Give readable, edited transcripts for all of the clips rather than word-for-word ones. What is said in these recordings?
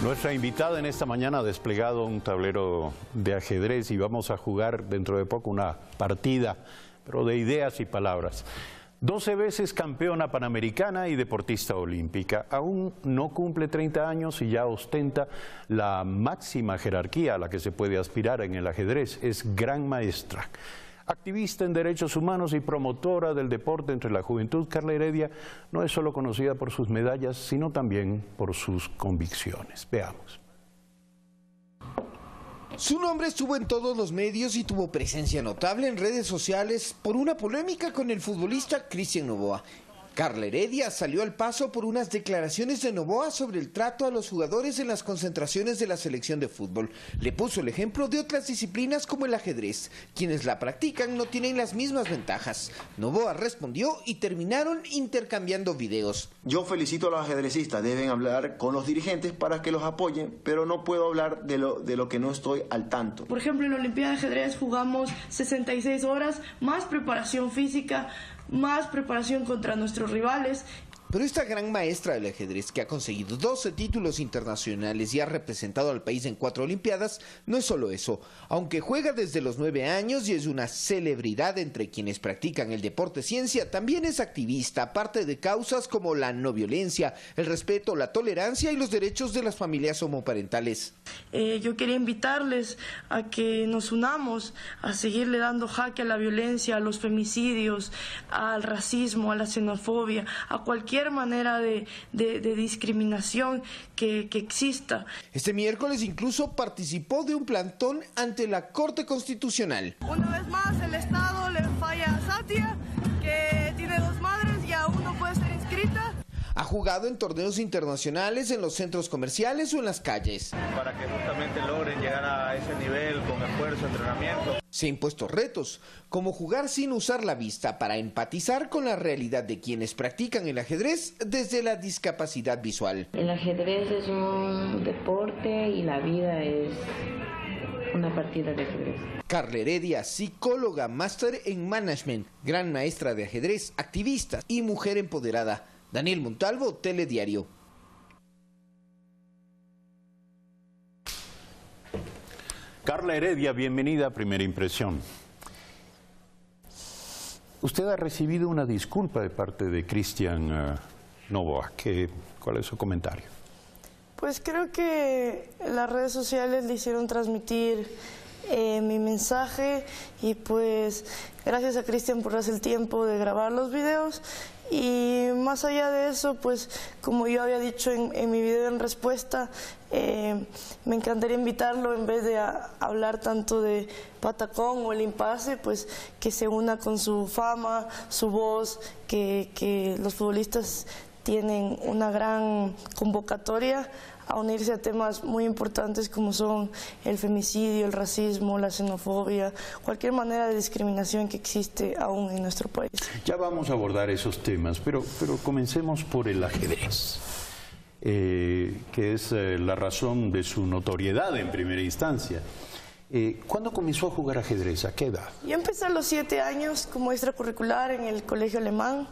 Nuestra invitada en esta mañana ha desplegado un tablero de ajedrez y vamos a jugar dentro de poco una partida, pero de ideas y palabras. 12 veces campeona panamericana y deportista olímpica. Aún no cumple 30 años y ya ostenta la máxima jerarquía a la que se puede aspirar en el ajedrez. Es gran maestra. Activista en derechos humanos y promotora del deporte entre la juventud, Carla Heredia no es solo conocida por sus medallas, sino también por sus convicciones. Veamos. Su nombre estuvo en todos los medios y tuvo presencia notable en redes sociales por una polémica con el futbolista Cristian Noboa. Carla Heredia salió al paso por unas declaraciones de Noboa sobre el trato a los jugadores en las concentraciones de la selección de fútbol. Le puso el ejemplo de otras disciplinas como el ajedrez. Quienes la practican no tienen las mismas ventajas. Noboa respondió y terminaron intercambiando videos. Yo felicito a los ajedrecistas, deben hablar con los dirigentes para que los apoyen, pero no puedo hablar de lo que no estoy al tanto. Por ejemplo, en la Olimpiada de Ajedrez jugamos 66 horas, más preparación física, más preparación contra nuestros rivales. Pero esta gran maestra del ajedrez, que ha conseguido 12 títulos internacionales y ha representado al país en 4 olimpiadas, no es solo eso. Aunque juega desde los 9 años y es una celebridad entre quienes practican el deporte ciencia, también es activista, aparte de causas como la no violencia, el respeto, la tolerancia y los derechos de las familias homoparentales. Yo quería invitarles a que nos unamos a seguirle dando jaque a la violencia, a los femicidios, al racismo, a la xenofobia, a cualquier manera de discriminación que exista. Este miércoles incluso participó de un plantón ante la Corte Constitucional. Una vez más el Estado le falla a Satia, que tiene 2 madres y aún no puede ser inscrita. Ha jugado en torneos internacionales, en los centros comerciales o en las calles. Para que justamente logren llegar a ese nivel con esfuerzo, entrenamiento. Se ha impuesto retos, como jugar sin usar la vista para empatizar con la realidad de quienes practican el ajedrez desde la discapacidad visual. El ajedrez es un deporte y la vida es una partida de ajedrez. Carla Heredia, psicóloga, máster en management, gran maestra de ajedrez, activista y mujer empoderada. Daniel Montalvo, Telediario. Carla Heredia, bienvenida a Primera Impresión. Usted ha recibido una disculpa de parte de Cristian Noboa. ¿Cuál es su comentario? Pues creo que las redes sociales le hicieron transmitir mi mensaje y pues gracias a Cristian por darse el tiempo de grabar los videos. Y más allá de eso, pues como yo había dicho en mi video en respuesta, me encantaría invitarlo, en vez de hablar tanto de patacón o el impasse, pues que se una con su fama, su voz, que los futbolistas tienen una gran convocatoria a unirse a temas muy importantes como son el femicidio, el racismo, la xenofobia, cualquier manera de discriminación que existe aún en nuestro país. Ya vamos a abordar esos temas, pero comencemos por el ajedrez, que es la razón de su notoriedad en primera instancia. ¿Cuándo comenzó a jugar ajedrez? ¿A qué edad? Yo empecé a los 7 años como extracurricular en el colegio alemán.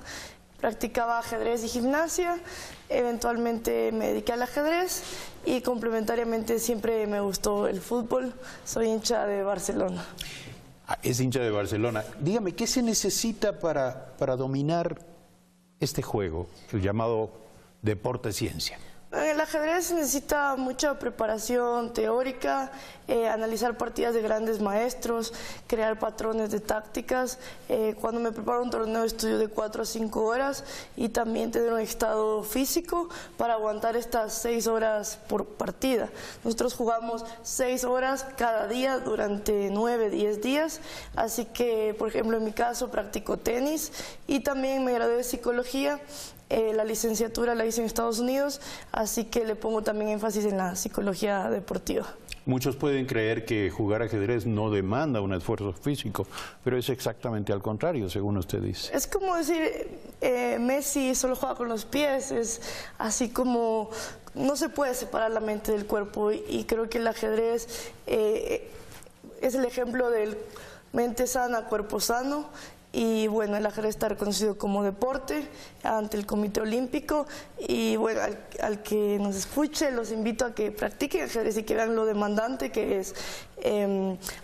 Practicaba ajedrez y gimnasia, eventualmente me dediqué al ajedrez y complementariamente siempre me gustó el fútbol. Soy hincha de Barcelona. Es hincha de Barcelona. Dígame, ¿qué se necesita para dominar este juego, el llamado deporte-ciencia? En el ajedrez se necesita mucha preparación teórica, analizar partidas de grandes maestros, crear patrones de tácticas. Cuando me preparo un torneo estudio de 4 a 5 horas y también tener un estado físico para aguantar estas 6 horas por partida. Nosotros jugamos 6 horas cada día durante 9, 10 días, así que, por ejemplo, en mi caso practico tenis y también me gradué de psicología. La licenciatura la hice en Estados Unidos, así que le pongo también énfasis en la psicología deportiva. Muchos pueden creer que jugar ajedrez no demanda un esfuerzo físico, pero es exactamente al contrario, según usted dice. Es como decir, Messi solo juega con los pies, es así como no se puede separar la mente del cuerpo y creo que el ajedrez es el ejemplo del mente sana, cuerpo sano. y bueno, el ajedrez está reconocido como deporte ante el Comité Olímpico y bueno, al que nos escuche los invito a que practiquen ajedrez y que vean lo demandante que es.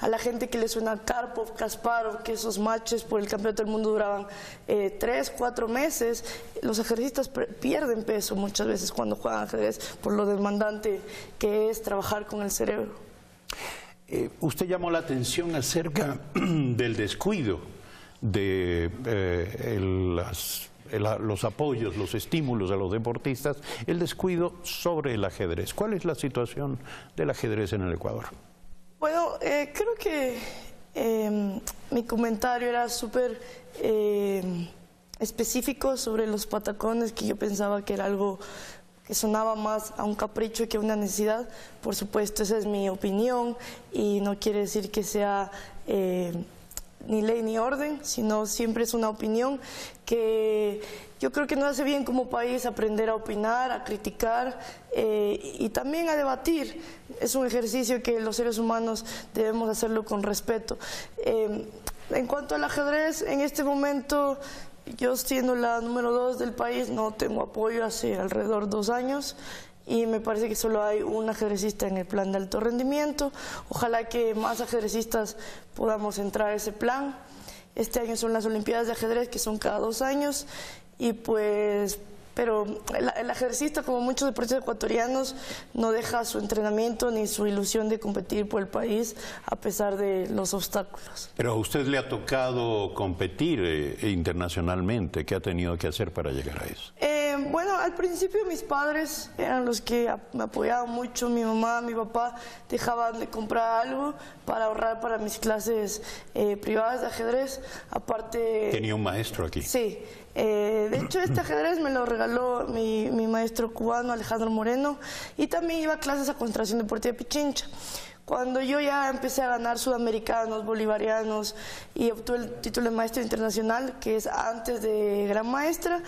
A la gente que le suena Karpov, Kasparov, que esos matches por el campeonato del mundo duraban 3, 4 meses, los ajedrecistas pierden peso muchas veces cuando juegan ajedrez por lo demandante que es trabajar con el cerebro. Usted llamó la atención acerca del descuido de los apoyos, los estímulos a los deportistas, el descuido sobre el ajedrez. ¿Cuál es la situación del ajedrez en el Ecuador? Bueno, creo que mi comentario era súper específico sobre los patacones, que yo pensaba que era algo que sonaba más a un capricho que a una necesidad. Por supuesto, esa es mi opinión y no quiere decir que sea ni ley ni orden, sino siempre es una opinión que yo creo que nos hace bien como país aprender a opinar, a criticar y también a debatir. Es un ejercicio que los seres humanos debemos hacerlo con respeto. En cuanto al ajedrez, en este momento, yo siendo la número 2 del país, no tengo apoyo hace alrededor de 2 años. Y me parece que solo hay un ajedrecista en el plan de alto rendimiento. Ojalá que más ajedrecistas podamos entrar a ese plan. Este año son las Olimpiadas de Ajedrez, que son cada 2 años. Y pues, pero el ajedrecista, como muchos deportistas ecuatorianos, no deja su entrenamiento ni su ilusión de competir por el país a pesar de los obstáculos. Pero a usted le ha tocado competir internacionalmente. ¿Qué ha tenido que hacer para llegar a eso? Bueno, al principio mis padres eran los que me apoyaban mucho. Mi mamá, mi papá dejaban de comprar algo para ahorrar para mis clases privadas de ajedrez. Aparte... ¿Tenía un maestro aquí? Sí. De hecho, este ajedrez me lo regaló mi maestro cubano, Alejandro Moreno, y también iba a clases a Concentración Deportiva Pichincha. Cuando yo ya empecé a ganar sudamericanos, bolivarianos y obtuve el título de maestra internacional, que es antes de gran maestra,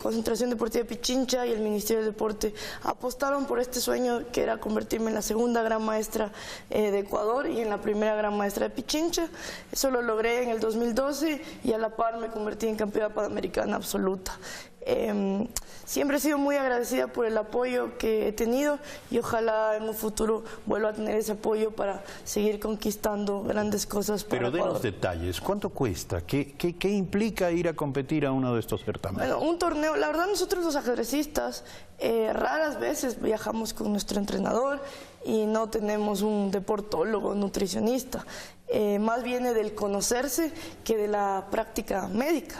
Concentración Deportiva Pichincha y el Ministerio del Deporte apostaron por este sueño que era convertirme en la segunda gran maestra de Ecuador y en la primera gran maestra de Pichincha. Eso lo logré en el 2012 y a la par me convertí en campeona panamericana absoluta. Siempre he sido muy agradecida por el apoyo que he tenido y ojalá en un futuro vuelva a tener ese apoyo para seguir conquistando grandes cosas para Pero Ecuador. denos detalles, ¿cuánto cuesta? ¿Qué implica ir a competir a uno de estos certámenes? Bueno, un torneo, la verdad nosotros los ajedrecistas raras veces viajamos con nuestro entrenador y no tenemos un deportólogo, nutricionista. Más viene del conocerse que de la práctica médica.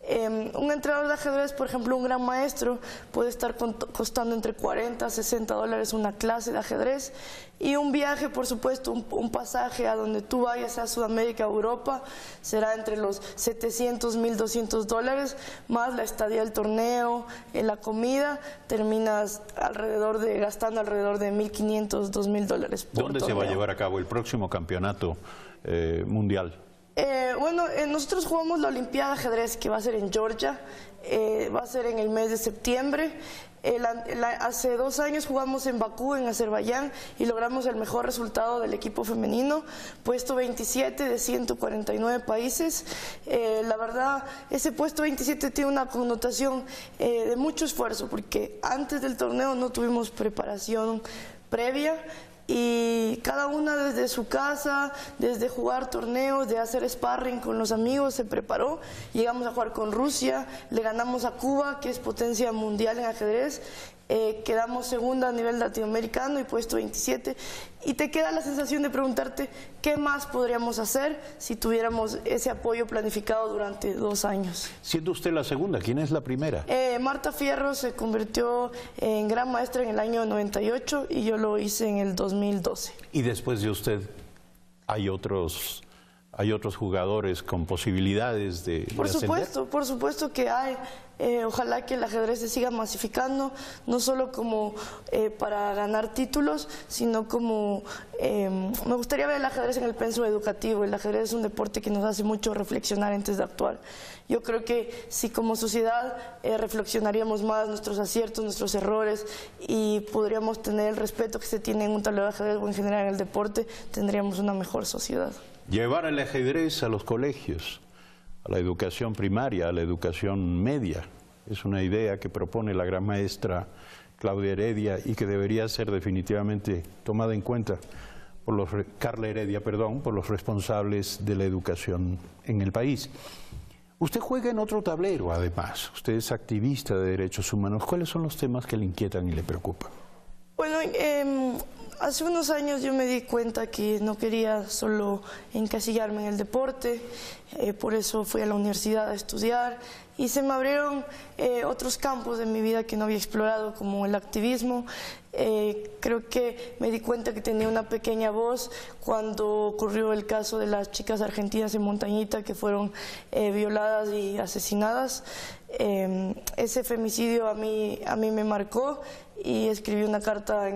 Un entrenador de ajedrez, por ejemplo, un gran maestro, puede estar costando entre 40 a 60 dólares una clase de ajedrez y un viaje, por supuesto, un pasaje a donde tú vayas, a Sudamérica o Europa, será entre los 700, 1.200 dólares, más la estadía del torneo, en la comida, terminas gastando alrededor de 1.500, 2.000 dólares por ¿Dónde torneo. se va a llevar a cabo el próximo campeonato mundial? Bueno, nosotros jugamos la Olimpiada de Ajedrez, que va a ser en Georgia, va a ser en el mes de septiembre. Hace 2 años jugamos en Bakú, en Azerbaiyán, y logramos el mejor resultado del equipo femenino, puesto 27 de 149 países. La verdad, ese puesto 27 tiene una connotación de mucho esfuerzo, porque antes del torneo no tuvimos preparación previa, y cada una desde su casa, desde jugar torneos, de hacer sparring con los amigos, se preparó. Llegamos a jugar con Rusia, le ganamos a Cuba, que es potencia mundial en ajedrez, quedamos segunda a nivel latinoamericano y puesto 27, y te queda la sensación de preguntarte qué más podríamos hacer si tuviéramos ese apoyo planificado durante 2 años. Siendo usted la segunda, ¿quién es la primera? Marta Fierro se convirtió en gran maestra en el año 98 y yo lo hice en el 2012. Y después de usted, ¿hay otros jugadores con posibilidades de ascender? Por supuesto que hay. Ojalá que el ajedrez se siga masificando, no solo como para ganar títulos, sino como... me gustaría ver el ajedrez en el pensum educativo. El ajedrez es un deporte que nos hace mucho reflexionar antes de actuar. Yo creo que si como sociedad reflexionaríamos más nuestros aciertos, nuestros errores, y podríamos tener el respeto que se tiene en un tablero de ajedrez o en general en el deporte, tendríamos una mejor sociedad. Llevar el ajedrez a los colegios. a la educación primaria, a la educación media. Es una idea que propone la gran maestra Claudia Heredia y que debería ser definitivamente tomada en cuenta por Carla Heredia, perdón, por los responsables de la educación en el país. Usted juega en otro tablero, además. Usted es activista de derechos humanos. ¿Cuáles son los temas que le inquietan y le preocupan? Bueno, hace unos años yo me di cuenta que no quería solo encasillarme en el deporte, por eso fui a la universidad a estudiar y se me abrieron otros campos de mi vida que no había explorado, como el activismo. Creo que me di cuenta que tenía una pequeña voz cuando ocurrió el caso de las chicas argentinas en Montañita que fueron violadas y asesinadas. Ese femicidio a mí me marcó y escribí una carta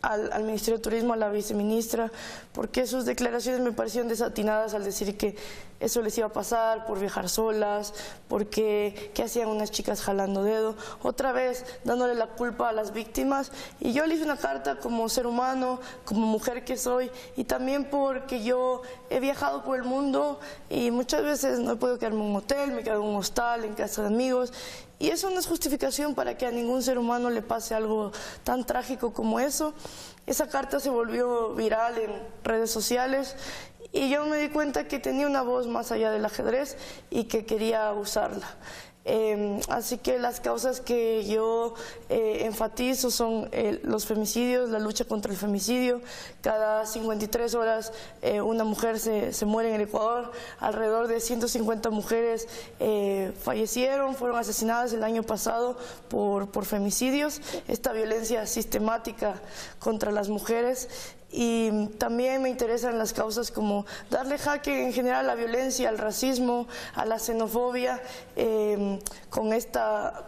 al Ministerio de Turismo, a la viceministra, porque sus declaraciones me parecieron desatinadas al decir que eso les iba a pasar por viajar solas, porque qué hacían unas chicas jalando dedo, otra vez dándole la culpa a las víctimas. Y yo le hice una carta como ser humano, como mujer que soy, y también porque yo he viajado por el mundo y muchas veces no he podido quedarme en un hotel, me quedo en un hostal, en casa de amigos. Y eso no es justificación para que a ningún ser humano le pase algo tan trágico como eso. Esa carta se volvió viral en redes sociales y yo me di cuenta que tenía una voz más allá del ajedrez y que quería usarla. Así que las causas que yo enfatizo son los femicidios, la lucha contra el femicidio. Cada 53 horas una mujer se muere en el Ecuador. Alrededor de 150 mujeres fallecieron, fueron asesinadas el año pasado por femicidios. Esta violencia sistemática contra las mujeres. Y también me interesan las causas como darle jaque en general a la violencia, al racismo, a la xenofobia.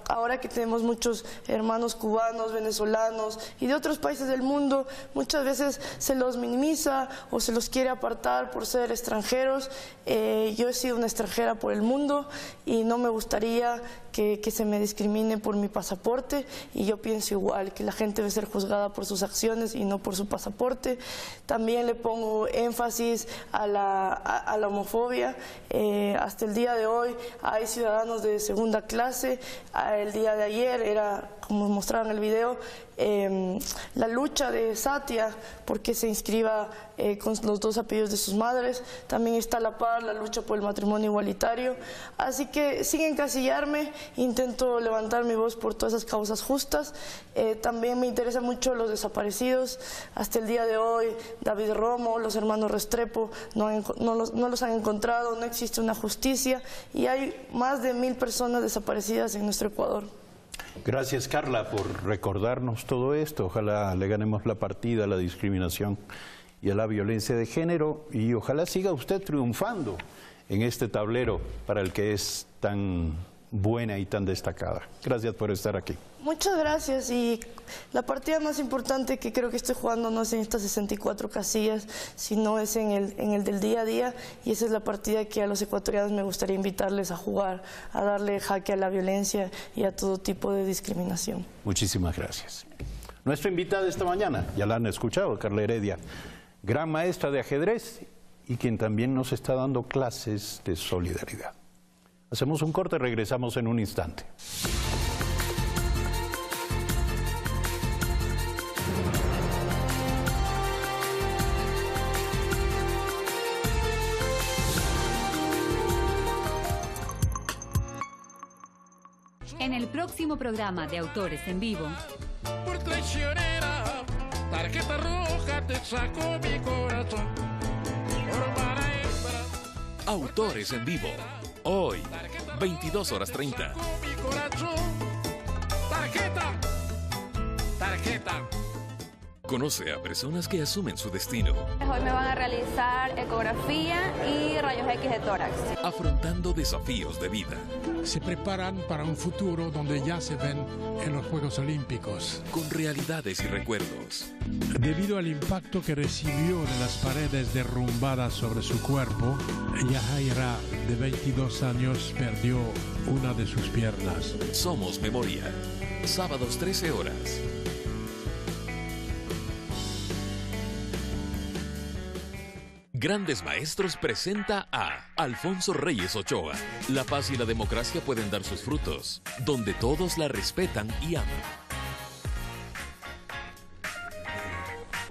Ahora que tenemos muchos hermanos cubanos, venezolanos y de otros países del mundo, muchas veces se los minimiza o se los quiere apartar por ser extranjeros. Yo he sido una extranjera por el mundo y no me gustaría que se me discrimine por mi pasaporte, y yo pienso igual, que la gente debe ser juzgada por sus acciones y no por su pasaporte. También le pongo énfasis a la homofobia. Hasta el día de hoy hay ciudadanos de segunda clase. El día de ayer era, como mostraron en el video, la lucha de Satia porque se inscriba con los dos apellidos de sus madres. También está a la par la lucha por el matrimonio igualitario. Así que sin encasillarme, intento levantar mi voz por todas esas causas justas. También me interesan mucho los desaparecidos. Hasta el día de hoy, David Romo, los hermanos Restrepo no los han encontrado, no existe una justicia y hay más de 1000 personas desaparecidas en nuestro Ecuador. Gracias, Carla, por recordarnos todo esto. Ojalá le ganemos la partida a la discriminación y a la violencia de género, y ojalá siga usted triunfando en este tablero para el que es tan buena y tan destacada. Gracias por estar aquí. Muchas gracias, y la partida más importante que creo que estoy jugando no es en estas 64 casillas, sino es en el del día a día, y esa es la partida que a los ecuatorianos me gustaría invitarles a jugar, a darle jaque a la violencia y a todo tipo de discriminación. Muchísimas gracias. Nuestra invitada esta mañana, ya la han escuchado, Carla Heredia, gran maestra de ajedrez y quien también nos está dando clases de solidaridad. Hacemos un corte, regresamos en un instante. En el próximo programa de Autores en Vivo. Por traicionera, tarjeta roja, te sacó mi corazón. Por maestra. Autores en Vivo. Hoy, 22:30. Tarjeta. Conoce a personas que asumen su destino. Hoy me van a realizar ecografía y rayos X de tórax. Afrontando desafíos de vida. Se preparan para un futuro donde ya se ven en los Juegos Olímpicos. Con realidades y recuerdos. Debido al impacto que recibió de las paredes derrumbadas sobre su cuerpo, Yajaira, de 22 años, perdió una de sus piernas. Somos Memoria. Sábados 13 horas. Grandes Maestros presenta a Alfonso Reyes Ochoa. La paz y la democracia pueden dar sus frutos, donde todos la respetan y aman.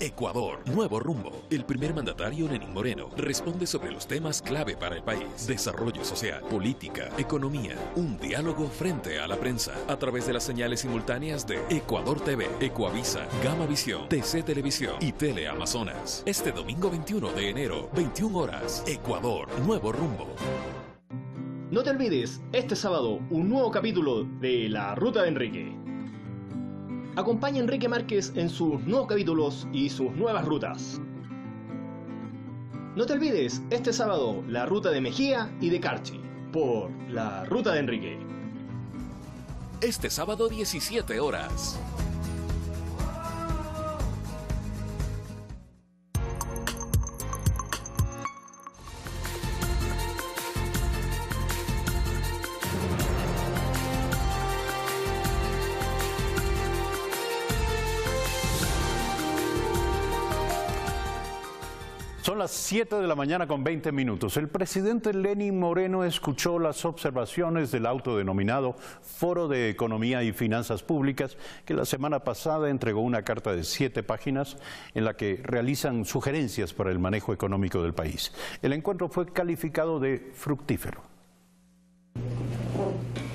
Ecuador, nuevo rumbo. El primer mandatario, Lenín Moreno, responde sobre los temas clave para el país: desarrollo social, política, economía. Un diálogo frente a la prensa, a través de las señales simultáneas de Ecuador TV, Ecuavisa, Gama Visión, TC Televisión y Tele Amazonas. Este domingo 21 de enero, 21 horas. Ecuador, nuevo rumbo. No te olvides, este sábado, un nuevo capítulo de La Ruta de Enrique. Acompaña a Enrique Márquez en sus nuevos capítulos y sus nuevas rutas. No te olvides, este sábado, la ruta de Mejía y de Carchi, por La Ruta de Enrique. Este sábado, 17 horas. Son las 7 de la mañana con 20 minutos. El presidente Lenín Moreno escuchó las observaciones del autodenominado Foro de Economía y Finanzas Públicas, que la semana pasada entregó una carta de 7 páginas en la que realizan sugerencias para el manejo económico del país. El encuentro fue calificado de fructífero.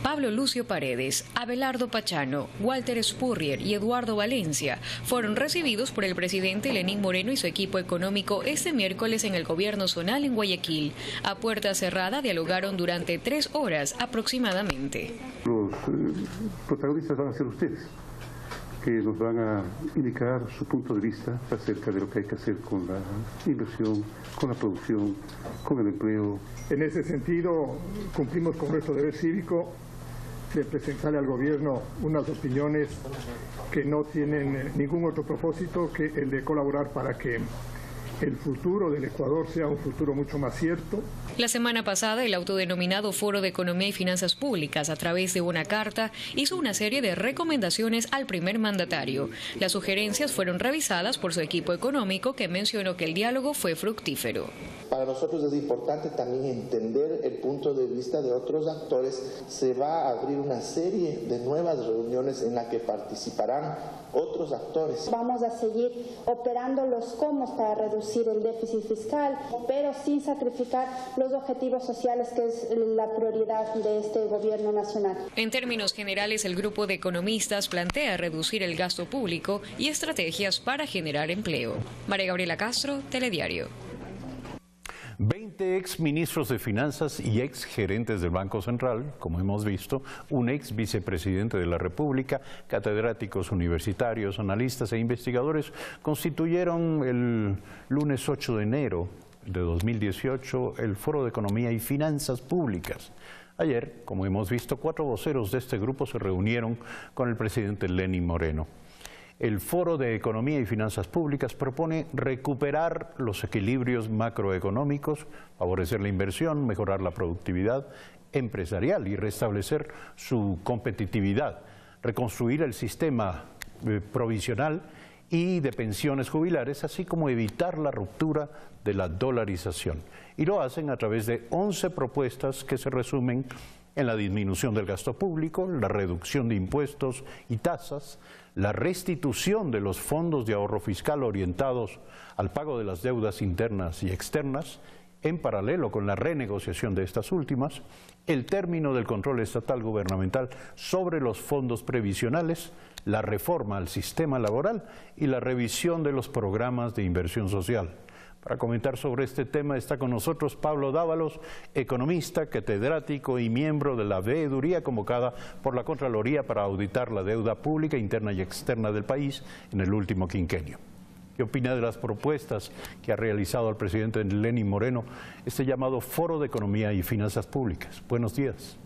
Pablo Lucio Paredes, Abelardo Pachano, Walter Spurrier y Eduardo Valencia fueron recibidos por el presidente Lenín Moreno y su equipo económico este miércoles en el gobierno zonal en Guayaquil. A puerta cerrada dialogaron durante 3 horas aproximadamente. Los protagonistas van a ser ustedes, que nos van a indicar su punto de vista acerca de lo que hay que hacer con la inversión, con la producción, con el empleo. En ese sentido, cumplimos con nuestro deber cívico de presentarle al gobierno unas opiniones que no tienen ningún otro propósito que el de colaborar para que el futuro del Ecuador sea un futuro mucho más cierto. La semana pasada, el autodenominado Foro de Economía y Finanzas Públicas, a través de una carta, hizo una serie de recomendaciones al primer mandatario. Las sugerencias fueron revisadas por su equipo económico, que mencionó que el diálogo fue fructífero. Para nosotros es importante también entender el punto de vista de otros actores. Se va a abrir una serie de nuevas reuniones en las que participarán otros actores. Vamos a seguir operando los cómo para reducir el déficit fiscal, pero sin sacrificar los objetivos sociales, que es la prioridad de este gobierno nacional. En términos generales, el grupo de economistas plantea reducir el gasto público y estrategias para generar empleo. María Gabriela Castro, Telediario. 20 ex ministros de Finanzas y ex gerentes del Banco Central, como hemos visto, un ex vicepresidente de la República, catedráticos universitarios, analistas e investigadores constituyeron el lunes 8 de enero de 2018 el Foro de Economía y Finanzas Públicas. Ayer, como hemos visto, 4 voceros de este grupo se reunieron con el presidente Lenín Moreno. El Foro de Economía y Finanzas Públicas propone recuperar los equilibrios macroeconómicos, favorecer la inversión, mejorar la productividad empresarial y restablecer su competitividad, reconstruir el sistema provisional y de pensiones jubilares, así como evitar la ruptura de la dolarización. Y lo hacen a través de 11 propuestas que se resumen en la disminución del gasto público, la reducción de impuestos y tasas, la restitución de los fondos de ahorro fiscal orientados al pago de las deudas internas y externas, en paralelo con la renegociación de estas últimas, el término del control estatal gubernamental sobre los fondos previsionales, la reforma al sistema laboral y la revisión de los programas de inversión social. Para comentar sobre este tema está con nosotros Pablo Dávalos, economista, catedrático y miembro de la veeduría convocada por la Contraloría para auditar la deuda pública interna y externa del país en el último quinquenio. ¿Qué opina de las propuestas que ha realizado el presidente Lenín Moreno este llamado Foro de Economía y Finanzas Públicas? Buenos días.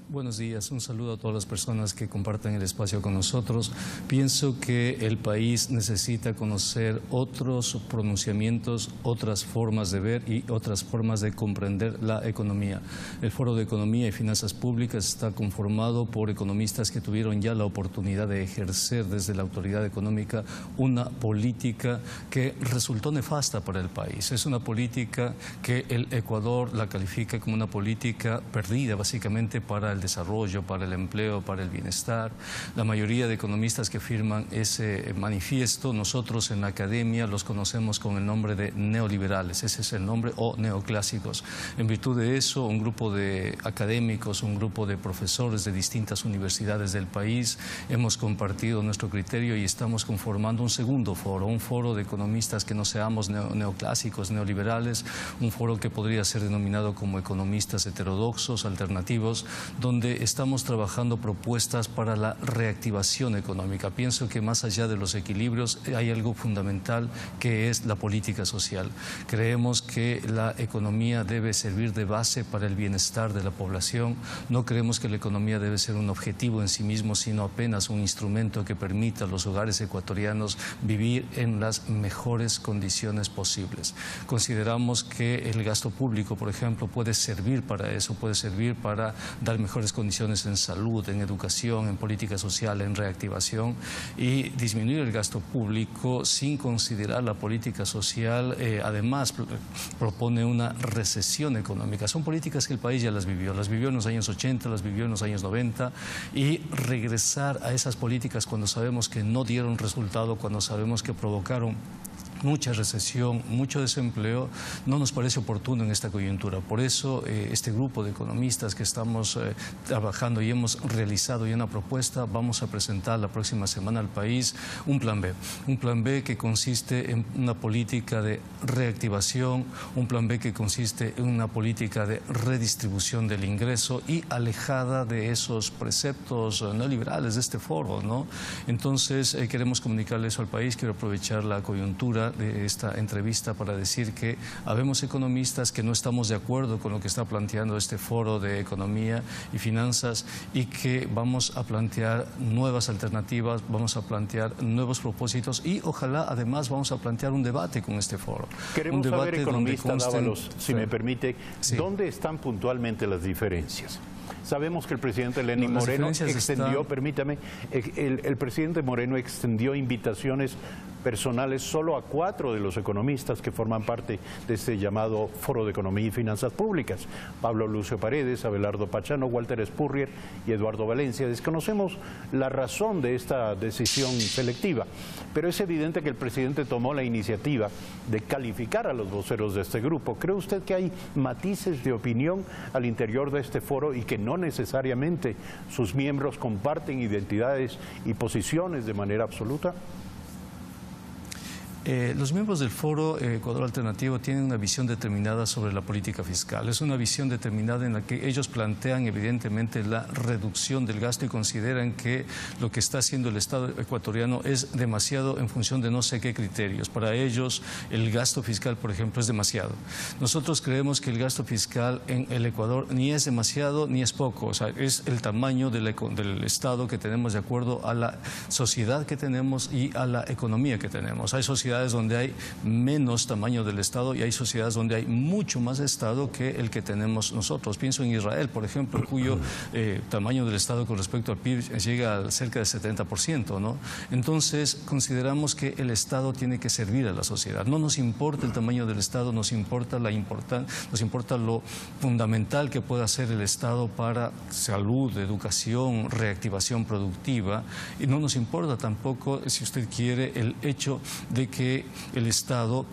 Buenos días, un saludo a todas las personas que comparten el espacio con nosotros. Pienso que el país necesita conocer otros pronunciamientos, otras formas de ver y otras formas de comprender la economía. El Foro de Economía y Finanzas Públicas está conformado por economistas que tuvieron ya la oportunidad de ejercer desde la autoridad económica una política que resultó nefasta para el país. Es una política que el Ecuador la califica como una política perdida básicamente para el desarrollo, para el empleo, para el bienestar. La mayoría de economistas que firman ese manifiesto, nosotros en la academia los conocemos con el nombre de neoliberales, ese es el nombre, o neoclásicos. En virtud de eso, un grupo de académicos, un grupo de profesores de distintas universidades del país, hemos compartido nuestro criterio y estamos conformando un segundo foro, un foro de economistas que no seamos neoclásicos, neoliberales, un foro que podría ser denominado como economistas heterodoxos, alternativos, donde estamos trabajando propuestas para la reactivación económica. Pienso que más allá de los equilibrios hay algo fundamental que es la política social. Creemos que la economía debe servir de base para el bienestar de la población. No creemos que la economía debe ser un objetivo en sí mismo, sino apenas un instrumento que permita a los hogares ecuatorianos vivir en las mejores condiciones posibles. Consideramos que el gasto público, por ejemplo, puede servir para eso, puede servir para dar mejores condiciones en salud, en educación, en política social, en reactivación, y disminuir el gasto público sin considerar la política social, además propone una recesión económica. Son políticas que el país ya las vivió en los años 80, las vivió en los años 90, y regresar a esas políticas cuando sabemos que no dieron resultado, cuando sabemos que provocaron mucha recesión, mucho desempleo, no nos parece oportuno en esta coyuntura. Por eso, este grupo de economistas que estamos trabajando y hemos realizado ya una propuesta, vamos a presentar la próxima semana al país un plan B que consiste en una política de reactivación, un plan B que consiste en una política de redistribución del ingreso y alejada de esos preceptos neoliberales de este foro, ¿no? Entonces, queremos comunicarle eso al país. Quiero aprovechar la coyuntura de esta entrevista para decir que habemos economistas que no estamos de acuerdo con lo que está planteando este foro de economía y finanzas, y que vamos a plantear nuevas alternativas, vamos a plantear nuevos propósitos y ojalá además vamos a plantear un debate con este foro. Queremos saber, economista Dávalos, si me permite, ¿dónde están puntualmente las diferencias? Sabemos que el presidente Lenín Moreno extendió, permítame, el presidente Moreno extendió invitaciones personales solo a 4 de los economistas que forman parte de este llamado Foro de Economía y Finanzas Públicas: Pablo Lucio Paredes, Abelardo Pachano, Walter Spurrier y Eduardo Valencia. Desconocemos la razón de esta decisión selectiva, pero es evidente que el presidente tomó la iniciativa de calificar a los voceros de este grupo. ¿Cree usted que hay matices de opinión al interior de este foro y que no necesariamente sus miembros comparten identidades y posiciones de manera absoluta? Los miembros del Foro Ecuador Alternativo tienen una visión determinada sobre la política fiscal. Es una visión determinada en la que ellos plantean evidentemente la reducción del gasto y consideran que lo que está haciendo el Estado ecuatoriano es demasiado en función de no sé qué criterios. Para ellos el gasto fiscal, por ejemplo, es demasiado. Nosotros creemos que el gasto fiscal en el Ecuador ni es demasiado ni es poco. O sea, es el tamaño del Estado que tenemos de acuerdo a la sociedad que tenemos y a la economía que tenemos. Hay sociedades donde hay menos tamaño del Estado y hay sociedades donde hay mucho más Estado que el que tenemos nosotros. Pienso en Israel, por ejemplo, cuyo tamaño del Estado con respecto al PIB llega a cerca del 70%, ¿no? Entonces, consideramos que el Estado tiene que servir a la sociedad. No nos importa el tamaño del Estado, nos importa lo fundamental que pueda hacer el Estado para salud, educación, reactivación productiva, y no nos importa tampoco, si usted quiere, el hecho de que el Estado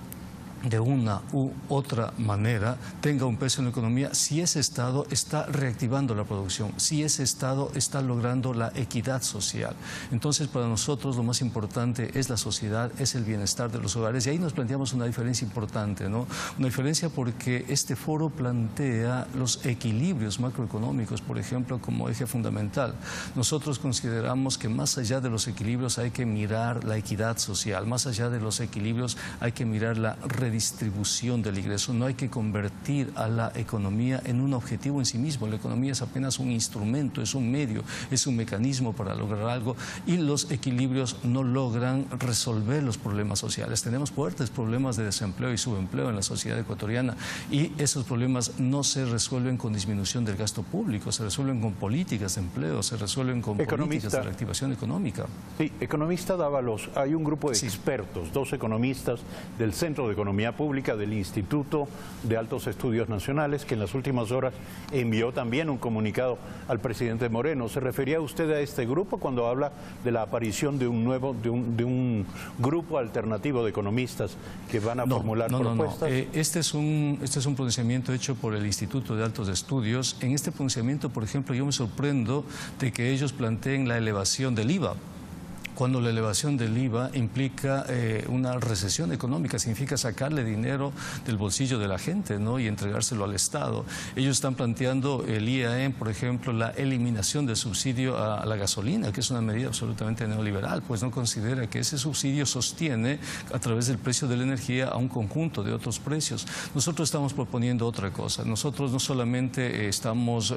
de una u otra manera tenga un peso en la economía si ese Estado está reactivando la producción, si ese Estado está logrando la equidad social. Entonces, para nosotros lo más importante es la sociedad, es el bienestar de los hogares, y ahí nos planteamos una diferencia importante, ¿no? Una diferencia porque este foro plantea los equilibrios macroeconómicos, por ejemplo, como eje fundamental. Nosotros consideramos que más allá de los equilibrios hay que mirar la equidad social, más allá de los equilibrios hay que mirar la redistribución redistribución del ingreso, no hay que convertir a la economía en un objetivo en sí mismo. La economía es apenas un instrumento, es un medio, es un mecanismo para lograr algo, y los equilibrios no logran resolver los problemas sociales. Tenemos fuertes problemas de desempleo y subempleo en la sociedad ecuatoriana, y esos problemas no se resuelven con disminución del gasto público, se resuelven con políticas de empleo, se resuelven con políticas de reactivación económica. Sí, economista Dávalos, hay un grupo de expertos, 2 economistas del Centro de Economía Pública del Instituto de Altos Estudios Nacionales, que en las últimas horas envió también un comunicado al presidente Moreno. ¿Se refería usted a este grupo cuando habla de la aparición de un un grupo alternativo de economistas que van a formular propuestas? Este es un pronunciamiento hecho por el Instituto de Altos Estudios. En este pronunciamiento, por ejemplo, yo me sorprendo de que ellos planteen la elevación del IVA. Cuando la elevación del IVA implica una recesión económica, significa sacarle dinero del bolsillo de la gente, ¿no?, y entregárselo al Estado. Ellos están planteando el IAE, por ejemplo, la eliminación del subsidio a la gasolina, que es una medida absolutamente neoliberal, pues no considera que ese subsidio sostiene a través del precio de la energía a un conjunto de otros precios. Nosotros estamos proponiendo otra cosa. Nosotros no solamente estamos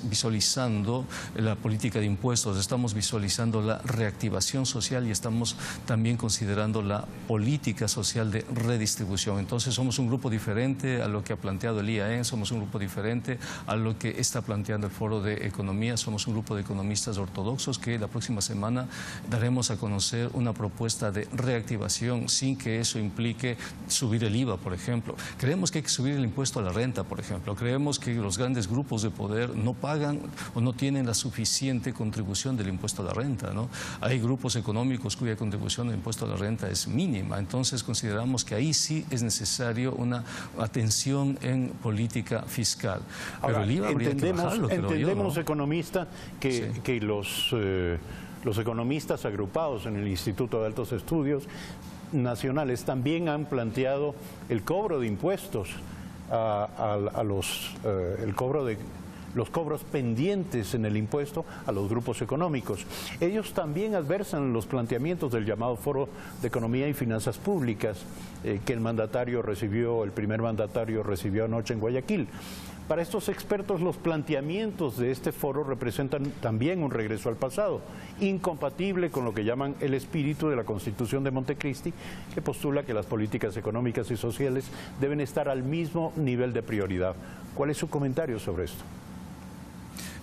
visualizando la política de impuestos, estamos visualizando la reactivación social y estamos también considerando la política social de redistribución. Entonces somos un grupo diferente a lo que ha planteado el IAE, somos un grupo diferente a lo que está planteando el Foro de Economía, somos un grupo de economistas ortodoxos que la próxima semana daremos a conocer una propuesta de reactivación sin que eso implique subir el IVA, por ejemplo. Creemos que hay que subir el impuesto a la renta, por ejemplo. Creemos que los grandes grupos de poder no pagan o no tienen la suficiente contribución del impuesto a la renta, ¿no? Hay grupos económicos cuya contribución del impuesto a la renta es mínima. Entonces consideramos que ahí sí es necesario una atención en política fiscal. Pero ahora, el IVA habría que bajarlo, entendemos, economista, que los economistas agrupados en el Instituto de Altos Estudios Nacionales también han planteado el cobro de impuestos los cobros pendientes en el impuesto a los grupos económicos. Ellos también adversan los planteamientos del llamado Foro de Economía y Finanzas Públicas que el primer mandatario recibió anoche en Guayaquil. Para estos expertos, los planteamientos de este foro representan también un regreso al pasado, incompatible con lo que llaman el espíritu de la Constitución de Montecristi, que postula que las políticas económicas y sociales deben estar al mismo nivel de prioridad. ¿Cuál es su comentario sobre esto?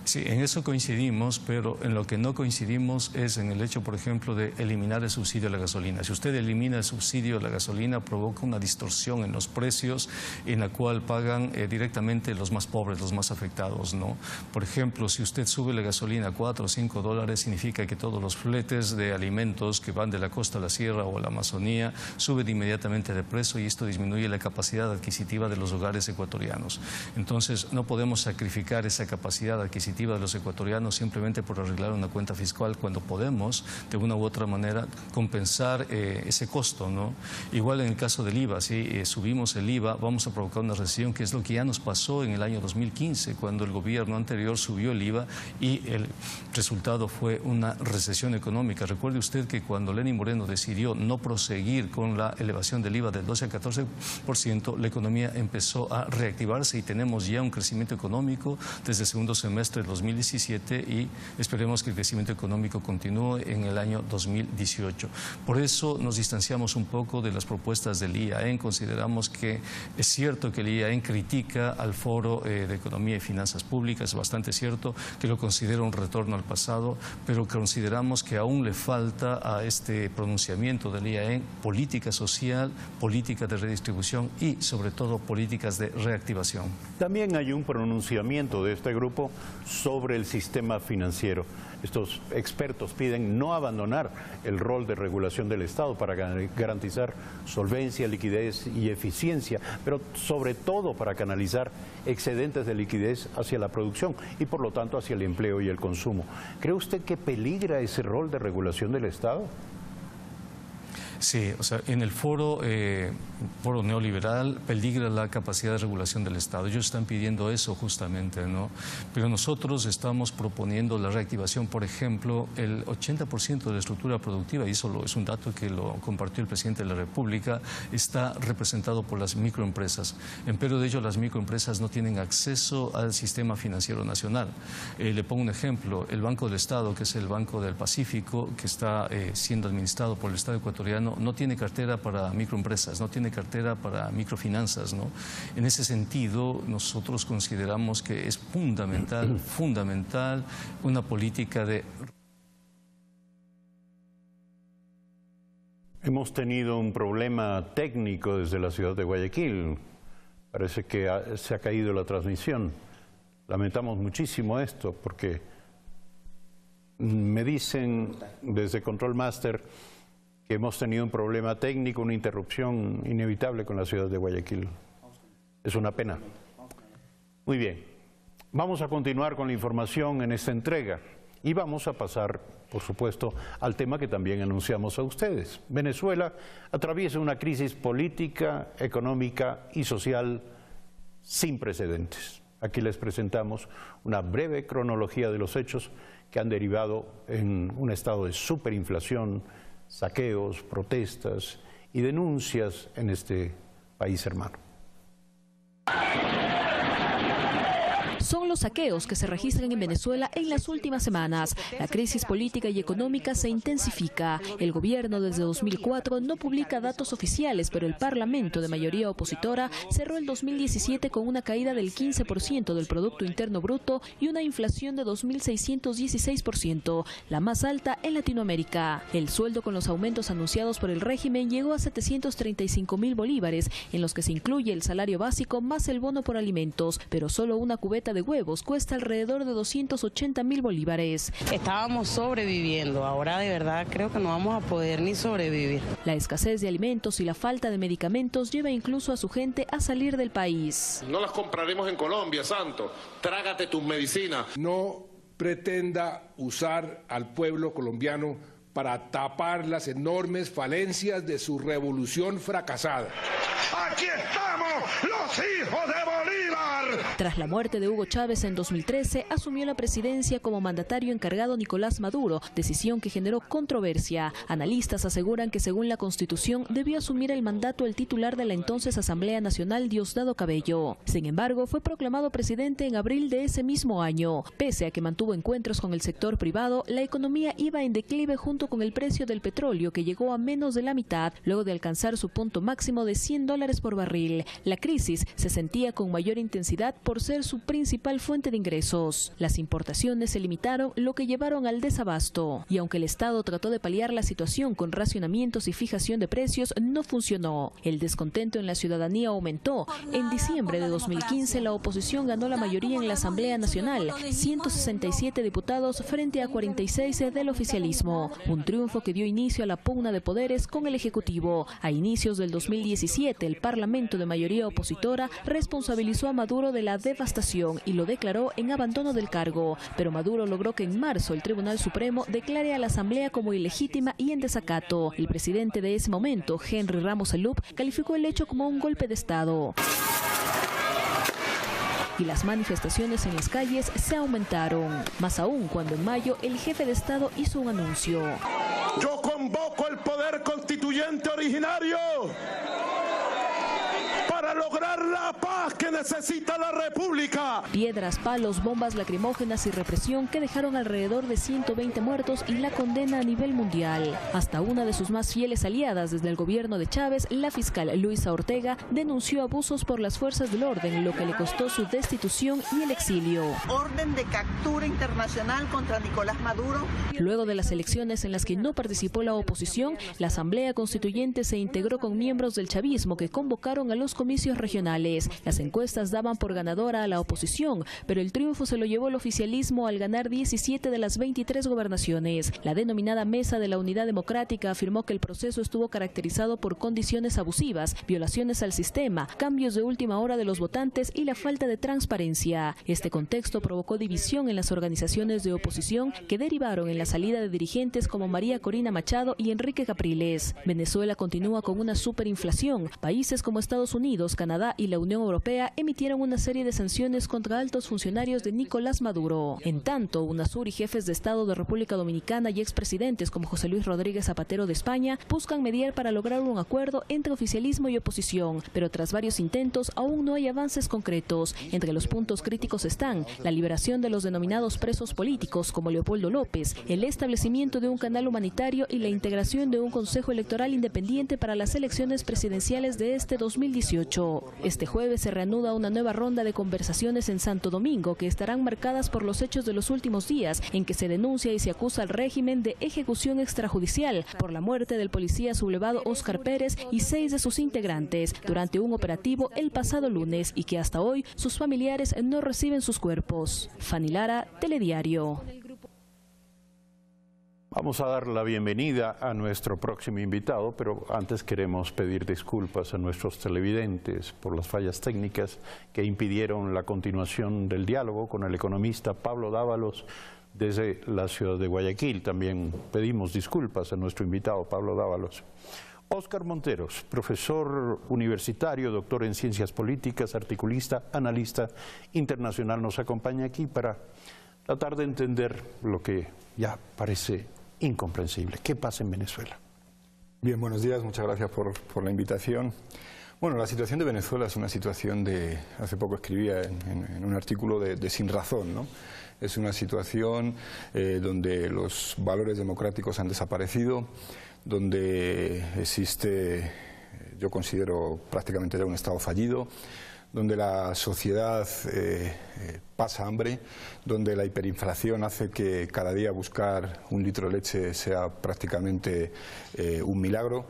Sí, en eso coincidimos, pero en lo que no coincidimos es en el hecho, por ejemplo, de eliminar el subsidio a la gasolina. Si usted elimina el subsidio a la gasolina, provoca una distorsión en los precios en la cual pagan directamente los más pobres, los más afectados, ¿no? Por ejemplo, si usted sube la gasolina a 4 o 5 dólares, significa que todos los fletes de alimentos que van de la costa a la sierra o a la Amazonía suben inmediatamente de precio y esto disminuye la capacidad adquisitiva de los hogares ecuatorianos. Entonces, no podemos sacrificar esa capacidad adquisitiva de los ecuatorianos simplemente por arreglar una cuenta fiscal cuando podemos de una u otra manera compensar ese costo, ¿no? Igual en el caso del IVA, si subimos el IVA vamos a provocar una recesión, que es lo que ya nos pasó en el año 2015 cuando el gobierno anterior subió el IVA y el resultado fue una recesión económica. Recuerde usted que cuando Lenín Moreno decidió no proseguir con la elevación del IVA del 12 al 14%, la economía empezó a reactivarse y tenemos ya un crecimiento económico desde el segundo semestre del 2017 y esperemos que el crecimiento económico continúe en el año 2018. Por eso nos distanciamos un poco de las propuestas del IAEN. Consideramos que es cierto que el IAEN critica al Foro de Economía y Finanzas Públicas, es bastante cierto que lo considera un retorno al pasado, pero consideramos que aún le falta a este pronunciamiento del IAEN política social, política de redistribución y sobre todo políticas de reactivación. También hay un pronunciamiento de este grupo sobre el sistema financiero. Estos expertos piden no abandonar el rol de regulación del Estado para garantizar solvencia, liquidez y eficiencia, pero sobre todo para canalizar excedentes de liquidez hacia la producción y por lo tanto hacia el empleo y el consumo. ¿Cree usted que peligra ese rol de regulación del Estado? Sí, o sea, en el foro neoliberal peligra la capacidad de regulación del Estado. Ellos están pidiendo eso justamente, ¿no? Pero nosotros estamos proponiendo la reactivación, por ejemplo, el 80% de la estructura productiva, y eso es un dato que lo compartió el presidente de la República, está representado por las microempresas. Empero de ello, las microempresas no tienen acceso al sistema financiero nacional. Le pongo un ejemplo, el Banco del Estado, que es el Banco del Pacífico, que está siendo administrado por el Estado ecuatoriano, no tiene cartera para microempresas, no tiene cartera para microfinanzas, ¿no? En ese sentido, nosotros consideramos que es fundamental una política de... Hemos tenido un problema técnico desde la ciudad de Guayaquil. Parece que se ha caído la transmisión. Lamentamos muchísimo esto porque me dicen desde Control Master que hemos tenido un problema técnico, una interrupción inevitable con la ciudad de Guayaquil. Es una pena. Muy bien, vamos a continuar con la información en esta entrega y vamos a pasar, por supuesto, al tema que también anunciamos a ustedes. Venezuela atraviesa una crisis política, económica y social sin precedentes. Aquí les presentamos una breve cronología de los hechos que han derivado en un estado de superinflación, saqueos, protestas y denuncias en este país hermano. Son los saqueos que se registran en Venezuela en las últimas semanas. La crisis política y económica se intensifica. El gobierno desde 2004 no publica datos oficiales, pero el Parlamento de mayoría opositora cerró el 2017 con una caída del 15% del Producto Interno Bruto y una inflación de 2.616%, la más alta en Latinoamérica. El sueldo con los aumentos anunciados por el régimen llegó a 735.000 bolívares, en los que se incluye el salario básico más el bono por alimentos, pero solo una cubeta de huevos cuesta alrededor de 280.000 bolívares. Estábamos sobreviviendo, ahora de verdad creo que no vamos a poder ni sobrevivir. La escasez de alimentos y la falta de medicamentos lleva incluso a su gente a salir del país. No las compraremos en Colombia, santo. Trágate tus medicinas. No pretenda usar al pueblo colombiano para tapar las enormes falencias de su revolución fracasada. ¡Aquí estamos, los hijos de Bolívar! Tras la muerte de Hugo Chávez en 2013, asumió la presidencia como mandatario encargado Nicolás Maduro, decisión que generó controversia. Analistas aseguran que según la Constitución debió asumir el mandato el titular de la entonces Asamblea Nacional, Diosdado Cabello. Sin embargo, fue proclamado presidente en abril de ese mismo año. Pese a que mantuvo encuentros con el sector privado, la economía iba en declive junto con el precio del petróleo, que llegó a menos de la mitad luego de alcanzar su punto máximo de $100 por barril. La crisis se sentía con mayor intensidad por ser su principal fuente de ingresos. Las importaciones se limitaron, lo que llevaron al desabasto. Y aunque el Estado trató de paliar la situación con racionamientos y fijación de precios, no funcionó. El descontento en la ciudadanía aumentó. En diciembre de 2015, la oposición ganó la mayoría en la Asamblea Nacional, 167 diputados frente a 46 del oficialismo. Un triunfo que dio inicio a la pugna de poderes con el Ejecutivo. A inicios del 2017, el Parlamento de mayoría opositora responsabilizó a Maduro de la devastación y lo declaró en abandono del cargo. Pero Maduro logró que en marzo el Tribunal Supremo declare a la Asamblea como ilegítima y en desacato. El presidente de ese momento, Henry Ramos Alup, calificó el hecho como un golpe de Estado. Y las manifestaciones en las calles se aumentaron. Más aún cuando en mayo el jefe de Estado hizo un anuncio. Yo convoco el poder constituyente originario para lograr la paz que necesita la República. Piedras, palos, bombas lacrimógenas y represión que dejaron alrededor de 120 muertos y la condena a nivel mundial. Hasta una de sus más fieles aliadas desde el gobierno de Chávez, la fiscal Luisa Ortega, denunció abusos por las fuerzas del orden, lo que le costó su destitución y el exilio. Orden de captura internacional contra Nicolás Maduro. Luego de las elecciones en las que no participó la oposición, la Asamblea Constituyente se integró con miembros del chavismo que convocaron a los comicios regionales. Las encuestas daban por ganadora a la oposición, pero el triunfo se lo llevó el oficialismo al ganar 17 de las 23 gobernaciones. La denominada Mesa de la Unidad Democrática afirmó que el proceso estuvo caracterizado por condiciones abusivas, violaciones al sistema, cambios de última hora de los votantes y la falta de transparencia. Este contexto provocó división en las organizaciones de oposición que derivaron en la salida de dirigentes como María Corina Machado y Enrique Capriles. Venezuela continúa con una superinflación. Países como Estados Unidos, Canadá y la Unión Europea emitieron una serie de sanciones contra altos funcionarios de Nicolás Maduro. En tanto, UNASUR y jefes de Estado de República Dominicana y expresidentes como José Luis Rodríguez Zapatero de España buscan mediar para lograr un acuerdo entre oficialismo y oposición, pero tras varios intentos aún no hay avances concretos. Entre los puntos críticos están la liberación de los denominados presos políticos como Leopoldo López, el establecimiento de un canal humanitario y la integración de un Consejo Electoral independiente para las elecciones presidenciales de este 2018. Este jueves se reanuda una nueva ronda de conversaciones en Santo Domingo que estarán marcadas por los hechos de los últimos días en que se denuncia y se acusa al régimen de ejecución extrajudicial por la muerte del policía sublevado Óscar Pérez y 6 de sus integrantes durante un operativo el pasado lunes y que hasta hoy sus familiares no reciben sus cuerpos. Fanny Lara, Telediario. Vamos a dar la bienvenida a nuestro próximo invitado, pero antes queremos pedir disculpas a nuestros televidentes por las fallas técnicas que impidieron la continuación del diálogo con el economista Pablo Dávalos desde la ciudad de Guayaquil. También pedimos disculpas a nuestro invitado Pablo Dávalos. Óscar Monteros, profesor universitario, doctor en ciencias políticas, articulista, analista internacional, nos acompaña aquí para tratar de entender lo que ya parece incomprensible. ¿Qué pasa en Venezuela? Bien, buenos días, muchas gracias por la invitación. Bueno, la situación de Venezuela es una situación de, hace poco escribía en un artículo de sin razón, ¿no? Es una situación donde los valores democráticos han desaparecido, donde existe, yo considero prácticamente ya un Estado fallido, donde la sociedad pasa hambre, donde la hiperinflación hace que cada día buscar un litro de leche sea prácticamente un milagro,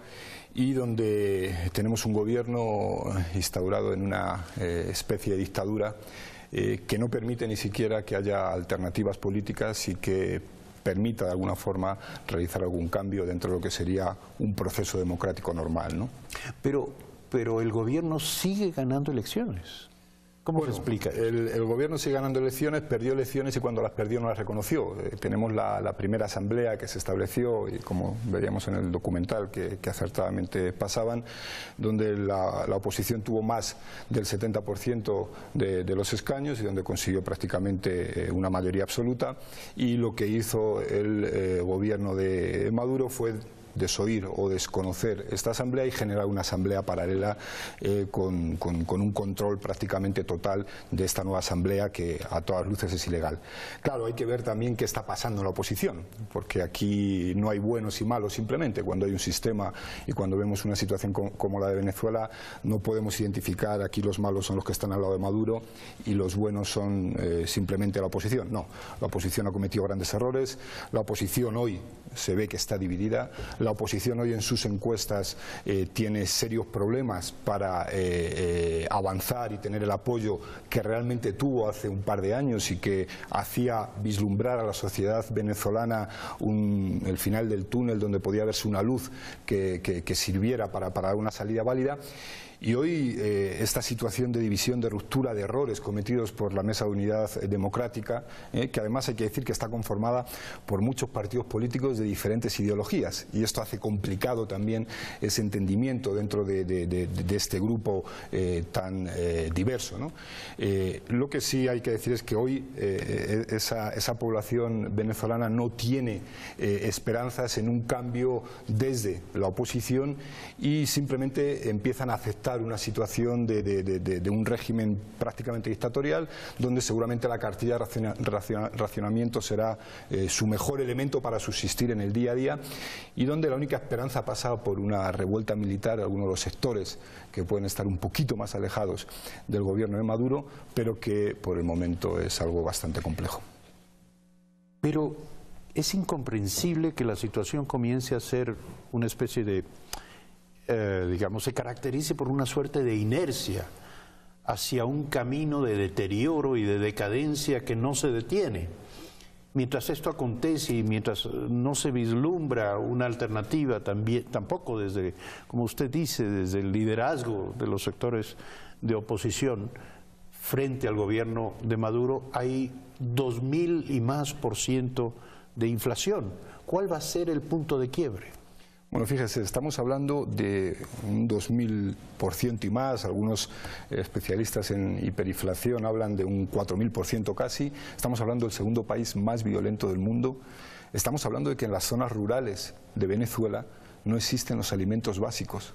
y donde tenemos un gobierno instaurado en una especie de dictadura que no permite ni siquiera que haya alternativas políticas y que permita de alguna forma realizar algún cambio dentro de lo que sería un proceso democrático normal, ¿no? Pero el gobierno sigue ganando elecciones. ¿Cómo se explica? El gobierno sigue ganando elecciones, perdió elecciones y cuando las perdió no las reconoció. Tenemos la primera asamblea que se estableció, y como veíamos en el documental que acertadamente pasaban, donde la oposición tuvo más del 70% de los escaños y donde consiguió prácticamente una mayoría absoluta, y lo que hizo el gobierno de Maduro fue desoír o desconocer esta asamblea y generar una asamblea paralela con un control prácticamente total de esta nueva asamblea que a todas luces es ilegal. Claro, hay que ver también qué está pasando en la oposición, porque aquí no hay buenos y malos simplemente. Cuando hay un sistema y cuando vemos una situación como la de Venezuela, no podemos identificar aquí los malos son los que están al lado de Maduro y los buenos son simplemente la oposición. No, la oposición ha cometido grandes errores, la oposición hoy se ve que está dividida. La oposición hoy en sus encuestas tiene serios problemas para avanzar y tener el apoyo que realmente tuvo hace un par de años y que hacía vislumbrar a la sociedad venezolana el final del túnel donde podía verse una luz que sirviera para dar una salida válida. Y hoy esta situación de división, de ruptura, de errores cometidos por la Mesa de Unidad Democrática, que además hay que decir que está conformada por muchos partidos políticos de diferentes ideologías, y esto hace complicado también ese entendimiento dentro de este grupo tan diverso, ¿no? Lo que sí hay que decir es que hoy esa población venezolana no tiene esperanzas en un cambio desde la oposición y simplemente empiezan a aceptar una situación de un régimen prácticamente dictatorial, donde seguramente la cartilla de racionamiento será su mejor elemento para subsistir en el día a día, y donde la única esperanza pasa por una revuelta militar, algunos de los sectores que pueden estar un poquito más alejados del gobierno de Maduro, pero que por el momento es algo bastante complejo. Pero es incomprensible que la situación comience a ser una especie de digamos, se caracterice por una suerte de inercia hacia un camino de deterioro y de decadencia que no se detiene. Mientras esto acontece y mientras no se vislumbra una alternativa, tampoco desde, como usted dice, desde el liderazgo de los sectores de oposición frente al gobierno de Maduro, hay 2000 y más % de inflación. ¿Cuál va a ser el punto de quiebre? Bueno, fíjese, estamos hablando de un 2000% y más, algunos especialistas en hiperinflación hablan de un 4000% casi, estamos hablando del segundo país más violento del mundo, estamos hablando de que en las zonas rurales de Venezuela no existen los alimentos básicos.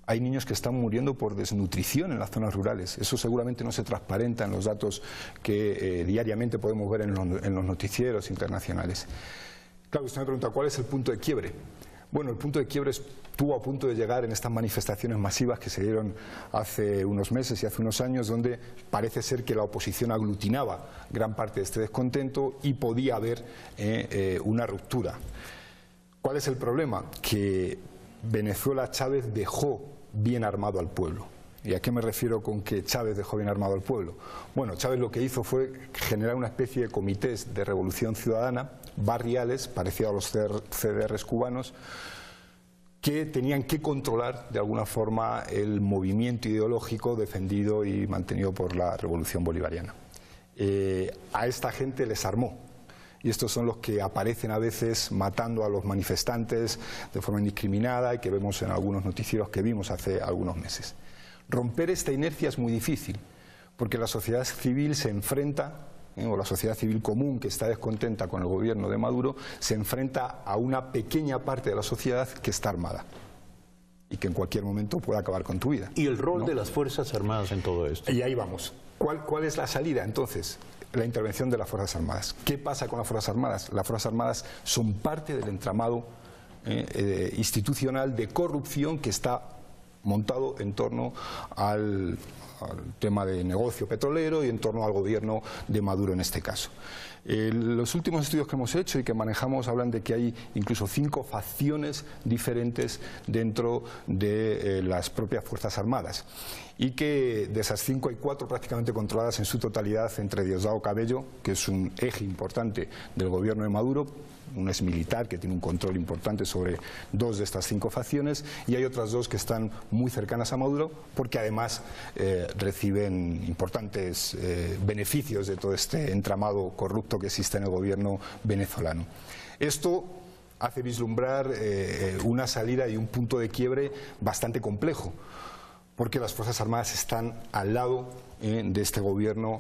Hay niños que están muriendo por desnutrición en las zonas rurales. Eso seguramente no se transparenta en los datos que diariamente podemos ver en los noticieros internacionales. Claro, usted me pregunta, ¿cuál es el punto de quiebre? Bueno, el punto de quiebre estuvo a punto de llegar en estas manifestaciones masivas que se dieron hace unos meses y hace unos años, donde parece ser que la oposición aglutinaba gran parte de este descontento y podía haber una ruptura. ¿Cuál es el problema? Que Venezuela, Chávez dejó bien armado al pueblo. ¿Y a qué me refiero con que Chávez dejó bien armado al pueblo? Bueno, Chávez lo que hizo fue generar una especie de comités de revolución ciudadana, barriales, parecido a los CDRs cubanos, que tenían que controlar de alguna forma el movimiento ideológico defendido y mantenido por la revolución bolivariana. A esta gente les armó. Y estos son los que aparecen a veces matando a los manifestantes de forma indiscriminada y que vemos en algunos noticieros que vimos hace algunos meses. Romper esta inercia es muy difícil, porque la sociedad civil se enfrenta, o la sociedad civil común que está descontenta con el gobierno de Maduro, se enfrenta a una pequeña parte de la sociedad que está armada y que en cualquier momento puede acabar con tu vida. ¿Y el rol de las Fuerzas Armadas en todo esto? Y ahí vamos. ¿Cuál es la salida entonces? La intervención de las Fuerzas Armadas. ¿Qué pasa con las Fuerzas Armadas? Las Fuerzas Armadas son parte del entramado institucional de corrupción que está montado en torno al tema de negocio petrolero y en torno al gobierno de Maduro en este caso. Los últimos estudios que hemos hecho y que manejamos hablan de que hay incluso 5 facciones diferentes dentro de las propias Fuerzas Armadas y que de esas 5 hay 4 prácticamente controladas en su totalidad entre Diosdado Cabello, que es un eje importante del gobierno de Maduro, un ex militar que tiene un control importante sobre 2 de estas 5 facciones, y hay otras 2 que están muy cercanas a Maduro porque además reciben importantes beneficios de todo este entramado corrupto que existe en el gobierno venezolano. Esto hace vislumbrar una salida y un punto de quiebre bastante complejo, porque las Fuerzas Armadas están al lado de este gobierno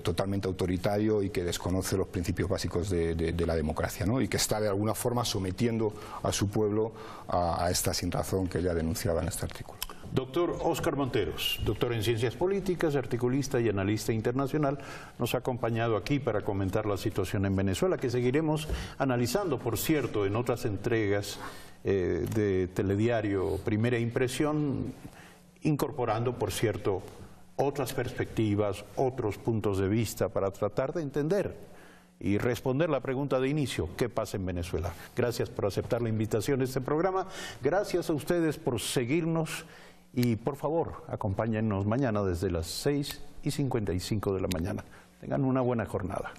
totalmente autoritario y que desconoce los principios básicos de la democracia, ¿no? Y que está de alguna forma sometiendo a su pueblo a esta sinrazón que ya denunciaba en este artículo. Doctor Óscar Monteros, doctor en Ciencias Políticas, articulista y analista internacional, nos ha acompañado aquí para comentar la situación en Venezuela, que seguiremos analizando, por cierto, en otras entregas de Telediario Primera Impresión, incorporando, por cierto, otras perspectivas, otros puntos de vista para tratar de entender y responder la pregunta de inicio, ¿qué pasa en Venezuela? Gracias por aceptar la invitación a este programa, gracias a ustedes por seguirnos y por favor, acompáñennos mañana desde las 6:55 de la mañana. Tengan una buena jornada.